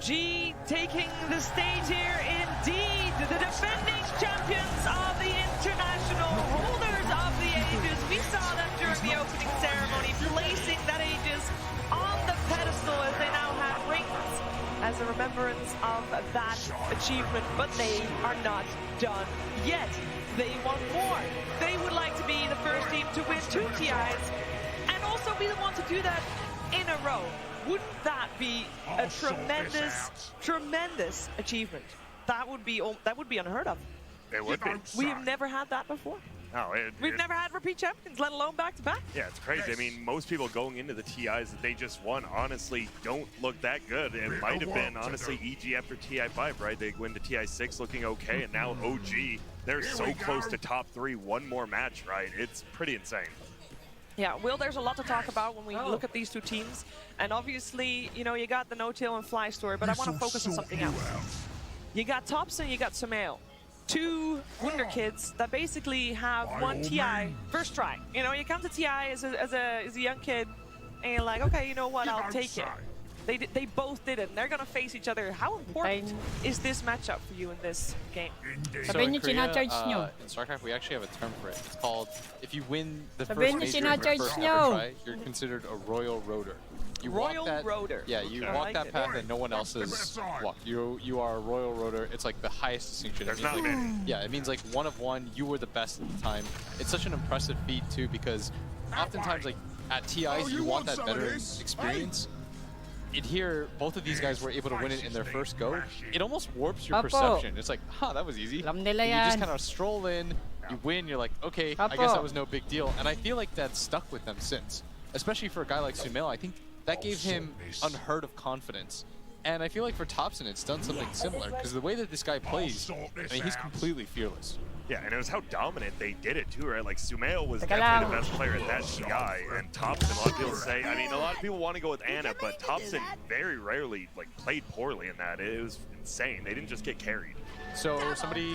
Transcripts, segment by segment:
OG taking the stage here, indeed. The defending champions of the international, holders of the Aegis. We saw them during the opening ceremony, placing that Aegis on the pedestal as they now have rings as a remembrance of that achievement. But they are not done yet. They want more. They would like to be the first team to win 2 TIs and also be the one to do that in a row. Wouldn't that be a tremendous achievement? That would be unheard of. It would be. We've never had that before. No, We've never had repeat champions, let alone back-to-back. Yeah, it's crazy. I mean, most people going into the TIs that they just won, honestly, don't look that good. It might have been, honestly, EG after TI5, right? They went to TI6 looking okay, and now OG, they're so close to top 3, one more match, right? It's pretty insane. Yeah, Will, there's a lot to talk about when we look at these 2 teams. And obviously, you know, you got the No-Tail and Fly story, but I want to focus on something else. You got Thompson, you got Sumail. 2 Wonder Kids that basically have one TI first try. You know, you come to TI as a young kid, and you're like, okay, you know what, I'll take it. They both did it, and they're gonna face each other. How important is this matchup for you in this game? So in Korea, in StarCraft, we actually have a term for it. It's called, if you win the first major in your first ever try, you're considered a royal roader. You royal roader. Yeah, you walk that path that no one else has walked. You are a royal roader. It's like the highest distinction. There's not many. Yeah, it means like 1 of 1. You were the best at the time. It's such an impressive feat too, because oftentimes like at TIs you want that veteran experience. And here, both of these guys were able to win it in their first go. It almost warps your perception. It's like, huh, that was easy. And you just kind of stroll in, you win, you're like, okay, I guess that was no big deal. And I feel like that's stuck with them since. Especially for a guy like Sumail, I think that gave him unheard of confidence. And I feel like for Thompson, it's done something similar, because the way that this guy plays, I mean, he's completely fearless. Yeah, and it was how dominant they did it too, right? Like Sumail was definitely the best player at that TI, and Thompson, a lot of people say, I mean, a lot of people want to go with Anna, but Thompson very rarely like played poorly in that. It was insane. They didn't just get carried. So somebody,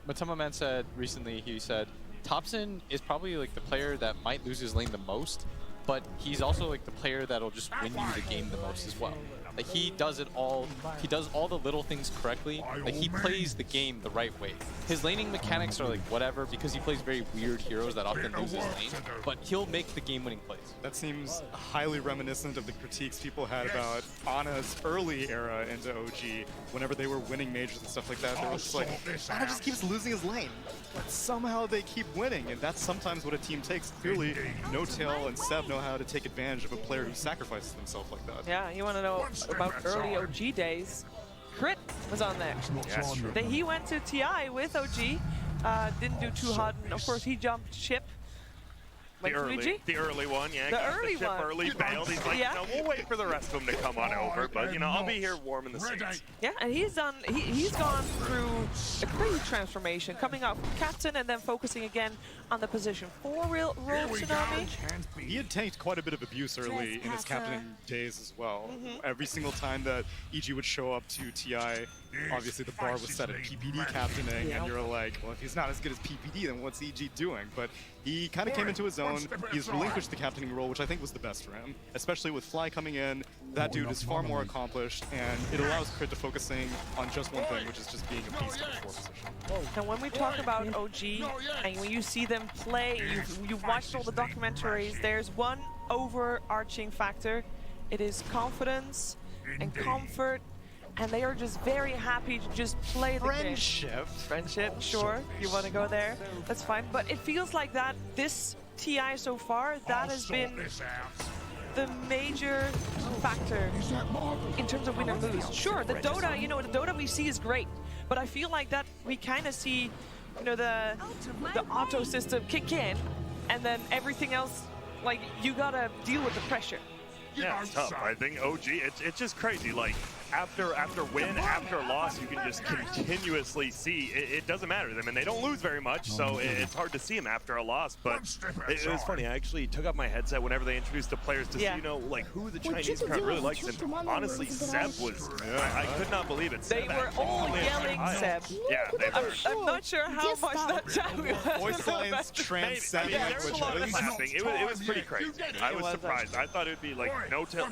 Matama Man said recently, he said, Thompson is probably like the player that might lose his lane the most, but he's also like the player that'll just win you the game the most as well. Like he does it all, he does all the little things correctly. Like he plays the game the right way. His laning mechanics are like whatever, because he plays very weird heroes that often lose his lane, but he'll make the game-winning plays. That seems highly reminiscent of the critiques people had about Ana's early era into OG. Whenever they were winning majors and stuff like that, they were just like, Ana just keeps losing his lane, but somehow they keep winning, and that's sometimes what a team takes. Clearly, No-Tail and Seb know how to take advantage of a player who sacrifices themselves like that. Yeah, you want to know about early OG days? Crit was on there. Yeah, he went to TI with OG, didn't do too hot, and of course he jumped ship. The early one, yeah. The early one. Early bailed. He's like, yeah. no, we'll wait for the rest of them to come on over, but you know, I'll be here warm in the seats. Yeah, and he's done. He's gone through a crazy transformation, coming out from captain and then focusing again on the position 4 role Tsunami. He had tanked quite a bit of abuse early in his captaining days as well. Every single time that EG would show up to TI, obviously the bar was set at PPD captaining, and you're like, well, if he's not as good as PPD, then what's EG doing? But he kind of came into his own. He's relinquished the captaining role, which I think was the best for him. Especially with Fly coming in, that dude is far more accomplished, and it allows Crit to focusing on just one thing, which is just being a beast in the 4 position. And when we talk about OG, and when you see them play, you've watched all the documentaries, there's one overarching factor. It is confidence and comfort, and they are just very happy to just play the game. Friendship, sure. You want to go there? That's fine. But it feels like that this TI so far, that has been the major factor in terms of win or lose. Sure, the Dota, you know, the Dota we see is great, but I feel like that we kind of see, you know, the auto system kick in, and then everything else, like, you gotta deal with the pressure. Yeah, it's tough. I think OG, it's just crazy. Like, after win, after loss, you can just continuously see it doesn't matter to them, and they don't lose very much, so it's hard to see them after a loss. But it was funny. I actually took out my headset whenever they introduced the players to see, you know, like who the Chinese crowd really likes. And honestly, Seb was. I could not believe it. They were all yelling Seb. Yeah, they were. I'm not sure how much that time was. Voice lines transcend there was a lot of clapping. It was pretty crazy. I was surprised. I thought it would be like No-Tail.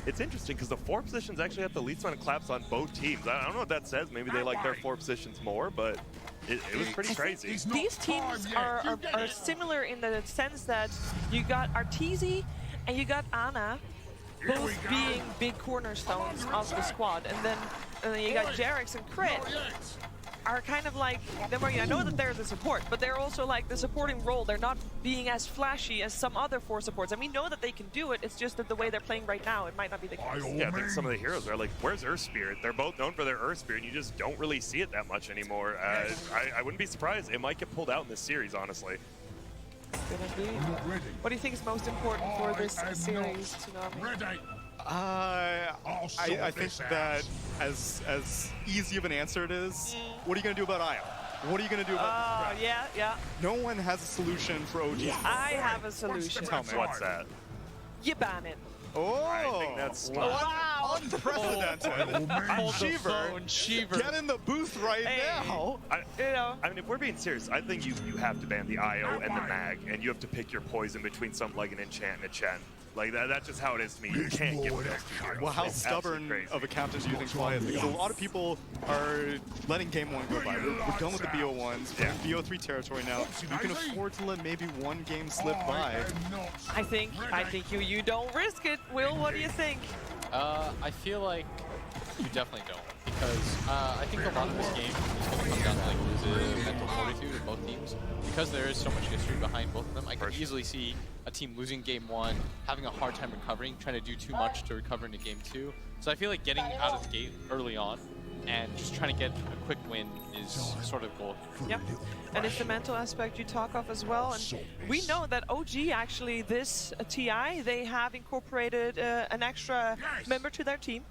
It's interesting because the 4 positions actually got the least amount of claps on both teams. I don't know what that says. Maybe they like their 4 positions more, but it was pretty crazy. These teams are similar in the sense that you got Arteezy and you got Ana, both being big cornerstones of the squad, and then you got Jarex and Crit are kind of like, I know that they're the support, but they're also like the supporting role. They're not being as flashy as some other 4 supports, and we know that they can do it. It's just that the way they're playing right now, it might not be the case. Yeah, I think some of the heroes are like, where's Earth Spirit? They're both known for their Earth Spirit, and you just don't really see it that much anymore. I wouldn't be surprised. It might get pulled out in this series, honestly. What do you think is most important for this series, Tsunami? I think that as easy of an answer it is, what are you going to do about Io? What are you going to do about yeah. No one has a solution for OG. I have a solution. Tell me. What's that? You ban it. Oh! I think that's smart. Wow! Unprecedented. Cheever, get in the booth right now. I mean, if we're being serious, I think you have to ban the IO and the Mag, and you have to pick your poison between something like an Enchant and a Chen. Like, that's just how it is to me. You can't give those 2 heroes. Well, how stubborn of a captain do you think Fly is? Because a lot of people are letting Game 1 go by. We're done with the BO1s. We're in BO3 territory now. You can afford to let maybe 1 game slip by. I think you don't risk it. Will, what do you think? I feel like you definitely don't, because I think a lot of this game is going to come down to like losing mental fortitude of both teams. Because there is so much history behind both of them, I can easily see a team losing game 1, having a hard time recovering, trying to do too much to recover into game 2. So I feel like getting out of the gate early on and just trying to get a quick win is sort of goal. Yep, and it's the mental aspect you talk of as well. And we know that OG actually, this TI, they have incorporated an extra member to their team.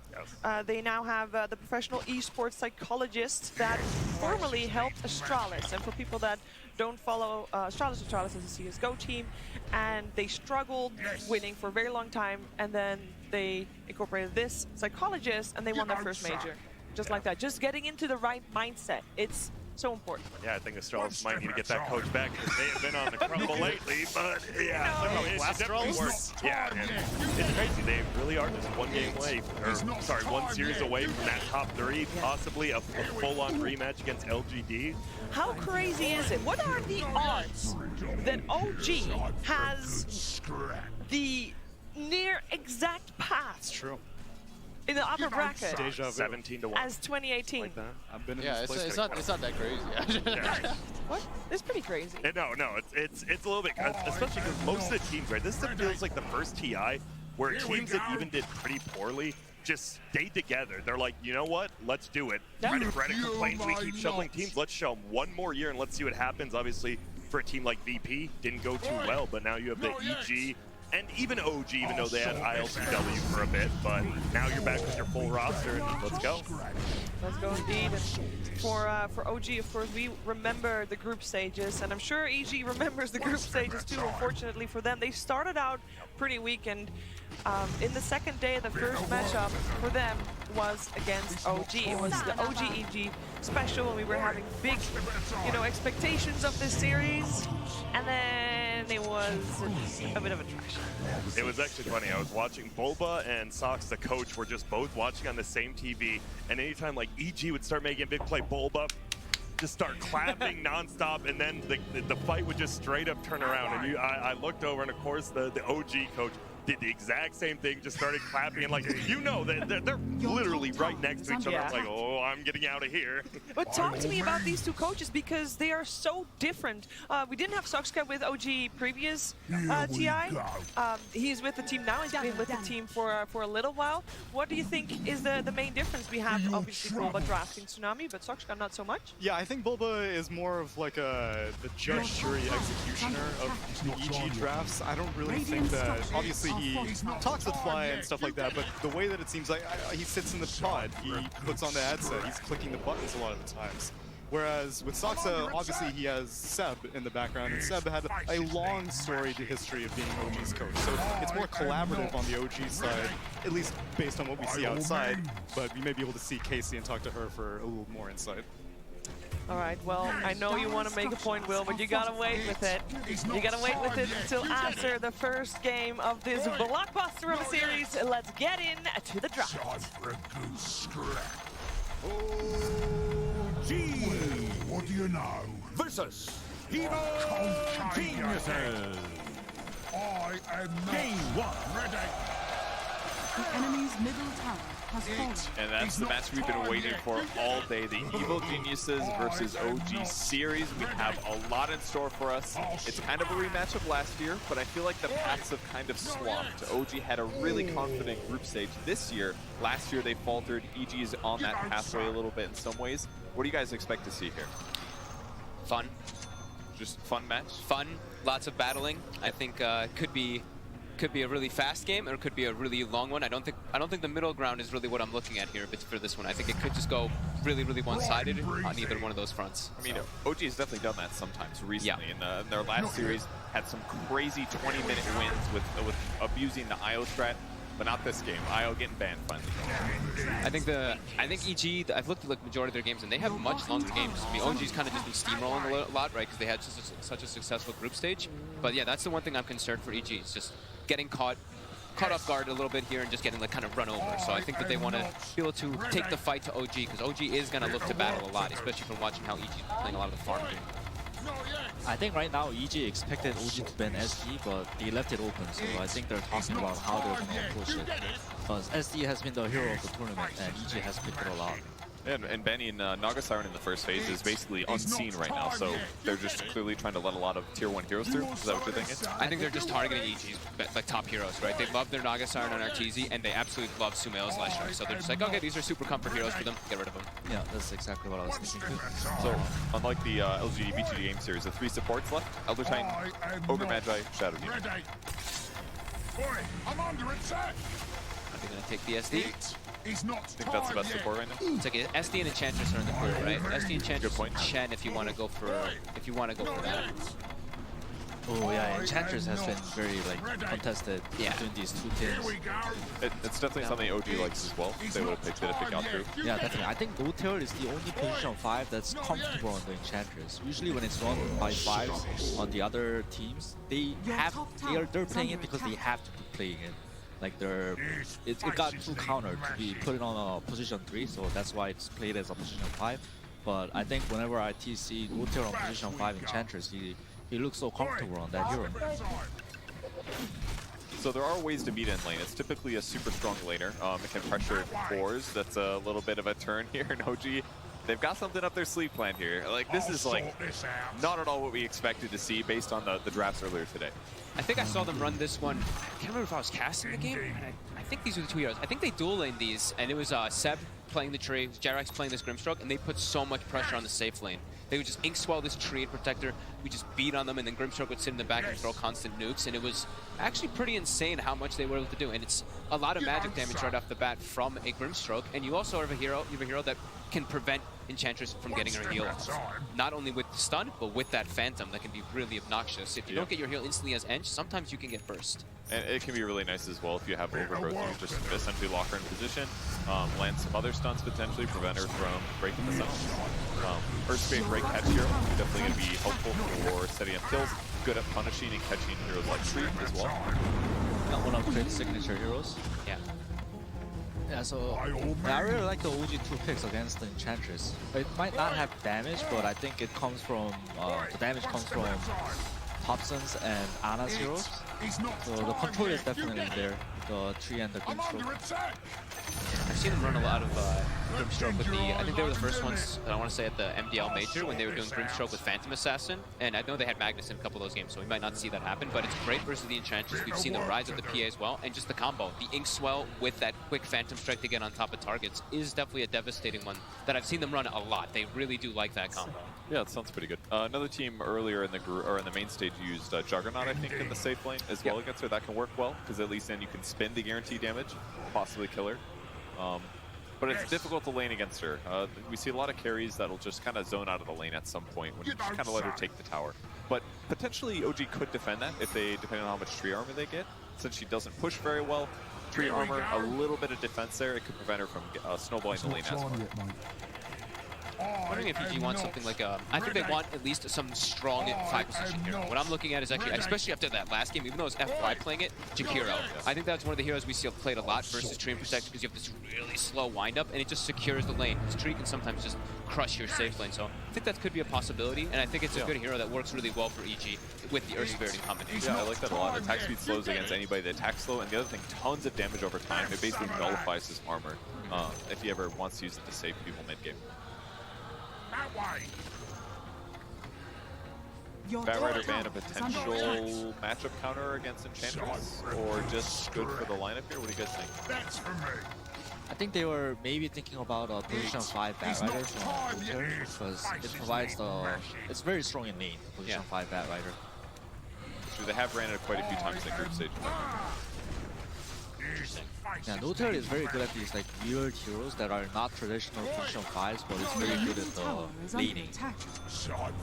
They now have the professional esports psychologist that formerly helped Astralis. And for people that don't follow Astralis is a CSGO team, and they struggled winning for a very long time, and then they incorporated this psychologist and they won their first major. Just like that, just getting into the right mindset. It's so important. Yeah, I think Astralis might need to get that coach back, because they have been on the crumble lately, but yeah, it definitely works. Yeah, and it's crazy. They really are just 1 game away, or sorry, 1 series away from that top 3, possibly a full-on rematch against LGD. How crazy is it? What are the odds that OG has the near exact path? True. In the upper bracket, 17 to 1 as 2018. like that. I've been in Yeah, this it's place not that crazy. Yeah. What? It's pretty crazy. No, it's a little bit, especially because most of the teams, right? This feels like the first TI where teams that even did pretty poorly just stayed together. They're like, you know what? Let's do it. Reddit complains we keep shuffling teams. Let's show them 1 more year and let's see what happens. Obviously, for a team like VP, didn't go too well, but now you have the EG. And even OG, even though they had ILCW for a bit, but now you're back with your full roster, and let's go. Let's go indeed. And for OG, of course, we remember the group stages, and I'm sure EG remembers the group stages too, unfortunately for them. They started out pretty weak, and in the second day, the first matchup for them was against OG. It was the OG-EG special, and we were having big, expectations of this series, and then it was a bit of a trash. It was actually funny. I was watching Bulba and Sox, the coach, were just both watching on the same TV, and anytime like EG would start making a big play, Bulba just start clapping nonstop, and then the fight would just straight up turn around. And I looked over, and of course the OG coach did the exact same thing, just started clapping, and like, they're literally right next to each other. It's like, oh, I'm getting out of here. But talk to me about these 2 coaches, because they are so different. We didn't have Soxka with OG previous TI. He's with the team now. He's been with the team for a little while. What do you think is the main difference? We have obviously Bulba drafting Tsunami, but Soxka not so much. Yeah, I think Bulba is more of like the judge, jury, executioner of the EG drafts. I don't really think that, obviously he talks with Fly and stuff like that, but the way that it seems like he sits in the pod, he puts on the headset, he's clicking the buttons a lot of the times. Whereas with Soxa, obviously he has Seb in the background, and Seb had a long storied history of being OG's coach. So it's more collaborative on the OG side, at least based on what we see outside, but we may be able to see Casey and talk to her for a little more insight. All right, well, I know you want to make a point, Will, but you gotta wait with it. You gotta wait with it until after the first game of this blockbuster of a series. Let's get in to the draft. What do you know? Versus Hero Geniuses. I am not Game 1. ready. The enemy's middle tower has fallen. And that's the match we've been waiting for all day. The Evil Geniuses versus OG series. We have a lot in store for us. It's kind of a rematch of last year, but I feel like the paths have kind of swapped. OG had a really confident group stage this year. Last year they faltered. EG is on that pathway a little bit in some ways. What do you guys expect to see here? Fun. Just fun match? Fun, lots of battling. I think could be a really fast game, or it could be a really long one. I don't think the middle ground is really what I'm looking at here for this one. I think it could just go really, really one-sided on either one of those fronts. I mean, OG has definitely done that sometimes recently. Yeah. In their last series, had some crazy 20-minute wins with abusing the IO strat, but not this game. IO getting banned finally. I think EG. I've looked at the majority of their games, and they have much longer games. I mean, OG's kind of just been steamrolling a lot, right? Because they had such a successful group stage. But yeah, that's the one thing I'm concerned for EG. It's just getting caught off guard a little bit here and just getting like kind of run over. So I think that they want to be able to take the fight to OG, because OG is going to look to battle a lot, especially from watching how EG is playing a lot of the farm game. I think right now EG expected OG to ban SD, but they left it open, so I think they're talking about how they're going to approach it. Because SD has been the hero of the tournament, and EG has picked it a lot. And banning Naga Siren in the first phase is basically unseen right now, so they're just clearly trying to let a lot of tier 1 heroes through. Is that what you're thinking? I think they're just targeting EG's like top heroes, right? They love their Naga Siren on Arteezy, and they absolutely love Sumail's Leshrac, so they're just like, okay, these are super comfort heroes for them, get rid of them. Yeah, that's exactly what I was thinking too. So, unlike the LGD BGD game series, the 3 supports left: Elder Titan, Ogre Magi, Shadow Demon. I'm under attack. Are they going to take the SD? He's not. I think that's the best support right now. It's like SD and Enchantress are in the pool, right? SD, Enchantress, Good point. Chen if you want to go for that. Oh yeah, Enchantress has been very contested between these two teams. It's definitely something OG likes as well. They would have picked it if it got through. Yeah, definitely. I think Notail is the only position 5 that's comfortable on the Enchantress. Usually when it's run by 5s on the other teams, they're playing it because they have to be playing it. Like it got too countered to be put it on a position 3, so that's why it's played as a position 5. But I think whenever I see Notail on position 5 Enchantress, he looks so comfortable on that hero. So there are ways to beat in lane. It's typically a super strong laner. It can pressure cores. That's a little bit of a turn here in OG. They've got something up their sleeve planned here. Like, this is like not at all what we expected to see based on the drafts earlier today. I think I saw them run this one. I can't remember if I was casting the game. I think these were the 2 heroes. I think they dual laned these, and it was Seb playing the tree, Jerax playing this Grimstroke, and they put so much pressure on the safe lane. They would just ink swell this tree and protector. We just beat on them, and then Grimstroke would sit in the back and throw constant nukes, and it was actually pretty insane how much they were able to do. And it's a lot of magic damage right off the bat from a Grimstroke, and you also have a hero that can prevent Enchantress from getting her heal off. Not only with the stun, but with that Phantom that can be really obnoxious. If you don't get your heal instantly as Ench, sometimes you can get burst. And it can be really nice as well if you have Overgrowth. You just essentially lock her in position, land some other stuns potentially, prevent her from breaking the summons. Earthspade great catch here, definitely going to be helpful for setting up kills. Good at punishing and catching heroes like Tree as well. Not one of Crit's signature heroes. Yeah. Yeah, so I really like the OG 2 picks against the Enchantress. It might not have damage, but I think it comes from the damage comes from Thompson's and Ana's heroes. So the control is definitely there. The tree and the Grimstroke. I've seen them run a lot of Grimstroke with I think they were the first ones that I want to say at the MDL Major when they were doing Grimstroke with Phantom Assassin. And I know they had Magnus in a couple of those games, so we might not see that happen. But it's great versus the Enchantress. We've seen the rise of the PA as well. And just the combo, the Ink Swell with that quick Phantom Strike to get on top of targets is definitely a devastating one that I've seen them run a lot. They really do like that combo. Yeah, it sounds pretty good. Another team earlier in the main stage used Juggernaut, I think, in the safe lane as well against her. That can work well, because at least then you can spin the guaranteed damage, possibly kill her. But it's difficult to lane against her. We see a lot of carries that'll just kind of zone out of the lane at some point when you just kind of let her take the tower. But potentially OG could defend that if they, depending on how much tree armor they get. Since she doesn't push very well, tree armor, a little bit of defense there, it could prevent her from snowballing the lane as well. I'm wondering if EG wants something like a... I think they want at least some strong 5-position hero. What I'm looking at is actually, especially after that last game, even though it's FY playing it, Jakiro. I think that's one of the heroes we see played a lot versus Tree and Protector because you have this really slow windup and it just secures the lane. This Tree can sometimes just crush your safe lane. So I think that could be a possibility, and I think it's a good hero that works really well for EG with the Earth Spirit in combination. Yeah, I like that a lot. Attack speed slows against anybody that attacks slow, and the other thing, tons of damage over time. It basically nullifies his armor if he ever wants to use it to save people mid-game. That way. Bat Rider ban a potential matchup counter against Enchantress, or just good for the lineup here? What do you guys think? That's for me. I think they were maybe thinking about a position 5 Bat Rider from Ulter, because it provides the... It's very strong in lane, the position 5 Bat Rider. So they have ran it quite a few times in the group stage. Yeah, Noter is very good at these like weird heroes that are not traditional position 5s, but it's very good at the laning. Time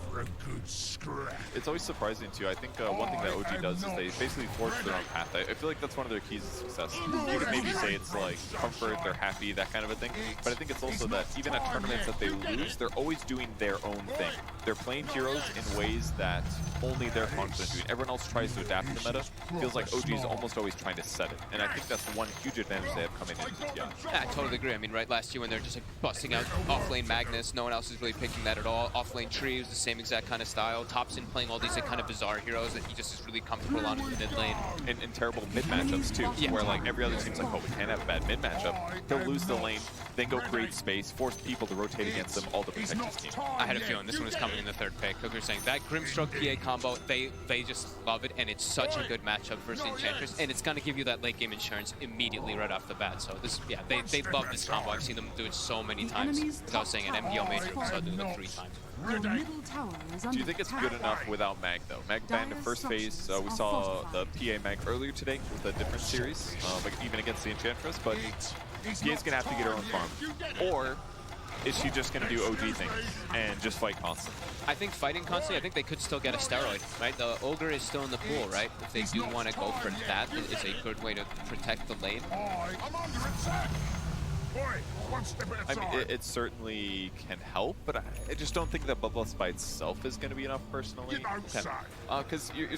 for a good scrap. It's always surprising too. I think one thing that OG does is they basically forge their own path. I feel like that's one of their keys to success. You could maybe say it's like comfort, they're happy, that kind of a thing. But I think it's also that even at tournaments that they lose, they're always doing their own thing. They're playing heroes in ways that only they're confident doing. Everyone else tries to adapt to the meta. Feels like OG is almost always trying to set it. And I think that's one huge advantage they have coming into TI. Yeah, I totally agree. I mean, right last year when they're just like busting out off-lane Magnus, no one else is really picking that at all. Off-lane Tree was the same exact kind of style. Topson playing all these like, kind of bizarre heroes that he just is really comfortable on in the mid lane. And terrible mid matchups too, where like every other team's like, oh, we can't have a bad mid matchup. They'll lose the lane, then go create space, force people to rotate against them, all to protect his team. I had a feeling this one was coming in the third pick. Cooker's saying that Grimstroke PA combo, they just love it, and it's such a good matchup versus Enchantress, and it's gonna give you that late game insurance immediately right off the bat. So this, yeah, they love this combo. I've seen them do it so many times. As I was saying, at MDL Major, we saw them do it 3 times. Do you think it's good enough without Mag though? Mag banned in first phase. We saw the PA Mag earlier today with a different series, like even against the Enchantress, but PA's gonna have to get her own farm. Or is she just going to do OG things and just fight constantly? I think fighting constantly, I think they could still get a steroid, right? The Ogre is still in the pool, right? If they do want to go for that, it's a good way to protect the lane. I'm under attack. Boy, one step at a I time. mean, it certainly can help, but I just don't think that Bloodlust by itself is going to be enough personally. You don't say. Because you're